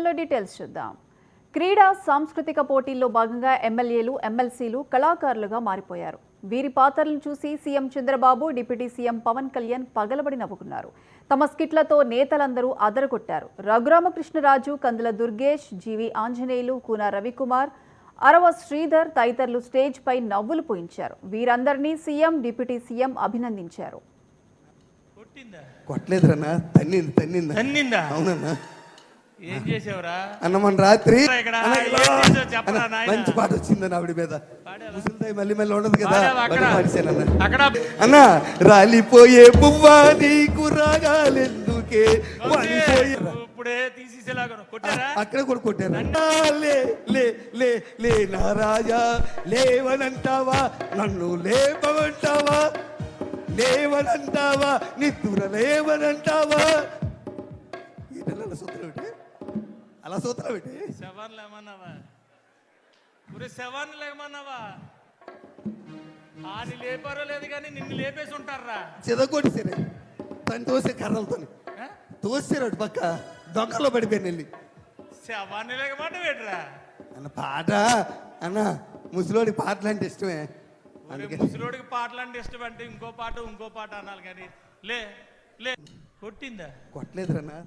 బులెటిన్లో డీటెయిల్స్ చూద్దాం. క్రీడా సాంస్కృతిక పోటీల్లో భాగంగా ఎమ్మెల్యేలు ఎమ్మెల్సీలు కళాకారులుగా మారిపోయారు. వీరి పాత్రలను చూసి CM Chandrababu, deputy CM Pawan Kalyan పగలబడి నవ్వుకున్నారు. తమ స్కిట్లతో నేతలందరూ అదరగొట్టారు. రఘురామకృష్ణరాజు, కందుల దుర్గేష్, జీవి ఆంజనేయులు, కూన రవికుమార్, అరవ శ్రీధర్ తదితరులు స్టేజ్ పై నవ్వులు పూయించారు. వీరందరినీ సీఎం, డిప్యూటీ సీఎం అభినందించారు. ఏం చేసావురా అన్న మన రాత్రి మంచి పాట వచ్చిందని ఆవిడ మీద ముసలిదాయి మళ్ళీ మళ్ళీ ఉండదు కదా అక్కడ అన్న రాలిపోయే పువ్వా నీకు రాగాలెందుకే ఇప్పుడే తీసేసేలాగా కొట్టారా అక్కడ కూడా కొట్టారు. లే లే లే లే నా రాజా లేవనంటావా, నన్ను లేపమంటావా, లేవనంటావా, నిద్ర లేవనంటావా. అలా సూత్రం పెట్టి అలా సూత్రం పెట్టి శవాన్ని లేమన్నావా, శవాన్ని లేమన్నావా? ఆని లేపారో లేదు కానీ నిన్ను లేపేసి ఉంటారా. చెదగొట్టి సరే తను తోసే కర్రలతో తోసారు పక్క దొంగలో పడిపోయాను వెళ్ళి. శవాన్ని లేకమాట పెట్టరా అన్న పాట అన్న ముసలోడికి పాటలు అంటే ఇష్టమే. ముసలోడికి పాటలు అంటే ఇష్టం అంటే ఇంకో పాట అనాలి కానీ లే లే కొట్టిందా? కొట్టలేదురన్నా.